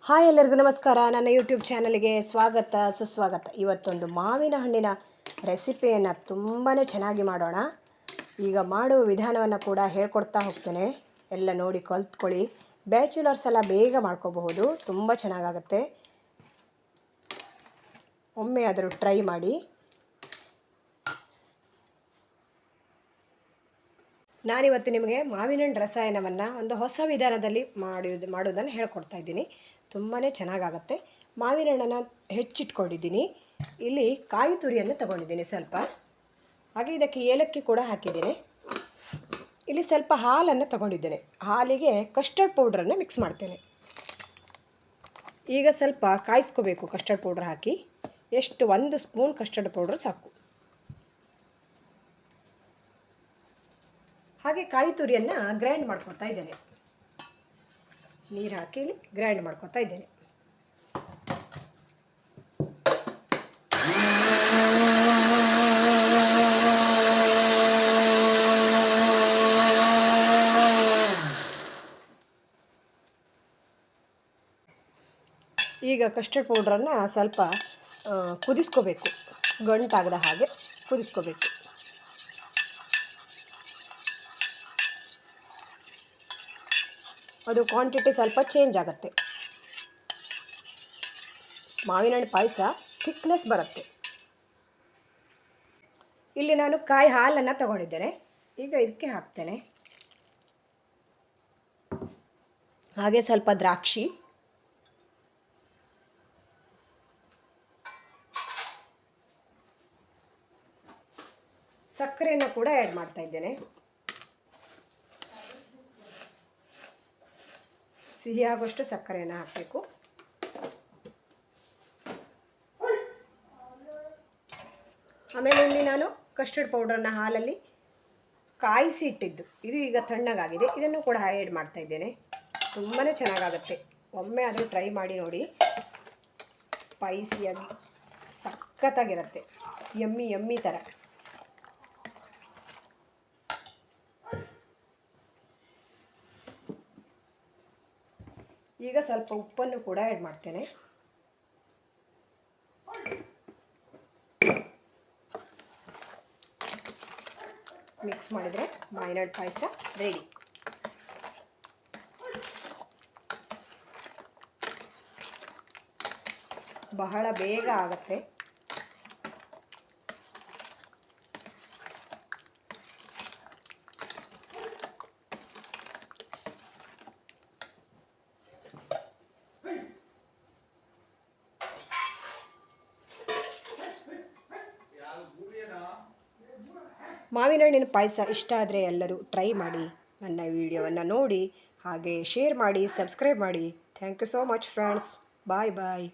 Hi ಎಲ್ಲರಿಗೂ ನಮಸ್ಕಾರ. ನನ್ನ ಯೂಟ್ಯೂಬ್ ಚಾನಲ್ಗೆ ಸ್ವಾಗತ ಸುಸ್ವಾಗತ. ಇವತ್ತೊಂದು ಮಾವಿನ ಹಣ್ಣಿನ ರೆಸಿಪಿಯನ್ನು ತುಂಬಾ ಚೆನ್ನಾಗಿ ಮಾಡೋಣ. ಈಗ ಮಾಡುವ ವಿಧಾನವನ್ನು ಕೂಡ ಹೇಳ್ಕೊಡ್ತಾ ಹೋಗ್ತೇನೆ. ಎಲ್ಲ ನೋಡಿ ಕಲ್ತ್ಕೊಳ್ಳಿ. ಬ್ಯಾಚುಲರ್ಸ್ ಎಲ್ಲ ಬೇಗ ಮಾಡ್ಕೋಬಹುದು, ತುಂಬ ಚೆನ್ನಾಗಾಗುತ್ತೆ. ಒಮ್ಮೆ ಆದರೂ ಟ್ರೈ ಮಾಡಿ. ನಾನಿವತ್ತು ನಿಮಗೆ ಮಾವಿನ ಹಣ್ಣು ರಸಾಯನವನ್ನು ಒಂದು ಹೊಸ ವಿಧಾನದಲ್ಲಿ ಮಾಡೋದನ್ನು ಹೇಳ್ಕೊಡ್ತಾ ಇದ್ದೀನಿ. ತುಂಬಾ ಚೆನ್ನಾಗಾಗತ್ತೆ. ಮಾವಿನ ಹಣ್ಣನ್ನು ಹೆಚ್ಚಿಟ್ಕೊಂಡಿದ್ದೀನಿ. ಇಲ್ಲಿ ಕಾಯಿ ತುರಿಯನ್ನು ತಗೊಂಡಿದ್ದೀನಿ ಸ್ವಲ್ಪ, ಹಾಗೆ ಇದಕ್ಕೆ ಏಲಕ್ಕಿ ಕೂಡ ಹಾಕಿದ್ದೀನಿ. ಇಲ್ಲಿ ಸ್ವಲ್ಪ ಹಾಲನ್ನು ತಗೊಂಡಿದ್ದೇನೆ. ಹಾಲಿಗೆ ಕಸ್ಟರ್ಡ್ ಪೌಡ್ರನ್ನು ಮಿಕ್ಸ್ ಮಾಡ್ತೇನೆ. ಈಗ ಸ್ವಲ್ಪ ಕಾಯಿಸ್ಕೋಬೇಕು ಕಸ್ಟರ್ಡ್ ಪೌಡ್ರ್ ಹಾಕಿ. ಎಷ್ಟು 1 ಸ್ಪೂನ್ ಕಸ್ಟರ್ಡ್ ಪೌಡ್ರ್ ಸಾಕು. ಹಾಗೆ ಕಾಯಿ ತುರಿಯನ್ನು ಗ್ರೈಂಡ್ ಮಾಡ್ಕೊತಾ ಇದ್ದೇನೆ. ನೀರು ಹಾಕಿ ಇಲ್ಲಿ ಗ್ರೈಂಡ್ ಮಾಡ್ಕೊತಾ ಇದ್ದೇನೆ. ಈಗ ಕಸ್ಟರ್ಡ್ ಪೌಡ್ರನ್ನು ಸ್ವಲ್ಪ ಕುದಿಸ್ಕೋಬೇಕು. ಗಂಟಾಗದ ಹಾಗೆ ಕುದಿಸ್ಕೋಬೇಕು. ಅದು ಕ್ವಾಂಟಿಟಿ ಸ್ವಲ್ಪ ಚೇಂಜ್ ಆಗುತ್ತೆ. ಮಾವಿನ ಹಣ್ಣು ಪಾಯಸ ಥಿಕ್ನೆಸ್ ಬರುತ್ತೆ. ಇಲ್ಲಿ ನಾನು ಕಾಯಿ ಹಾಲನ್ನು ತಗೊಂಡಿದ್ದೇನೆ. ಈಗ ಇದಕ್ಕೆ ಹಾಕ್ತೇನೆ. ಹಾಗೆ ಸ್ವಲ್ಪ ದ್ರಾಕ್ಷಿ, ಸಕ್ಕರೆಯನ್ನು ಕೂಡ ಆ್ಯಡ್ ಮಾಡ್ತಾ ಇದ್ದೇನೆ. ಸಿಹಿ ಆಗೋಷ್ಟು ಸಕ್ಕರೆಯನ್ನು ಹಾಕಬೇಕು. ಆಮೇಲೆ ಇಲ್ಲಿ ನಾನು ಕಸ್ಟರ್ಡ್ ಪೌಡ್ರನ್ನು ಹಾಲಲ್ಲಿ ಕಾಯಿಸಿ ಇಟ್ಟಿದ್ದು, ಇದು ಈಗ ತಣ್ಣಗಾಗಿದೆ. ಇದನ್ನು ಕೂಡ ಆ್ಯಡ್ ಮಾಡ್ತಾ ಇದ್ದೇನೆ. ತುಂಬಾ ಚೆನ್ನಾಗಾಗುತ್ತೆ. ಒಮ್ಮೆ ಆದರೂ ಟ್ರೈ ಮಾಡಿ ನೋಡಿ. ಸ್ಪೈಸಿಯಾಗಿ ಸಖತ್ತಾಗಿರುತ್ತೆ. ಯಮ್ಮಿ ಯಮ್ಮಿ ಥರ. ಈಗ ಸ್ವಲ್ಪ ಉಪ್ಪನ್ನು ಕೂಡ ಆ್ಯಡ್ ಮಾಡ್ತೇನೆ. ಮಿಕ್ಸ್ ಮಾಡಿದರೆ ಮಾವಿನ ಹಣ್ಣು ಪಾಯಸ ರೆಡಿ. ಬಹಳ ಬೇಗ ಆಗುತ್ತೆ. ಮಾವಿನ ಹಣ್ಣಿನ ಪಾಯಸ ಇಷ್ಟ ಆದರೆ ಎಲ್ಲರೂ ಟ್ರೈ ಮಾಡಿ. ನನ್ನ ವಿಡಿಯೋವನ್ನು ನೋಡಿ, ಹಾಗೆ ಶೇರ್ ಮಾಡಿ, ಸಬ್ಸ್ಕ್ರೈಬ್ ಮಾಡಿ. Thank you so much friends. Bye bye.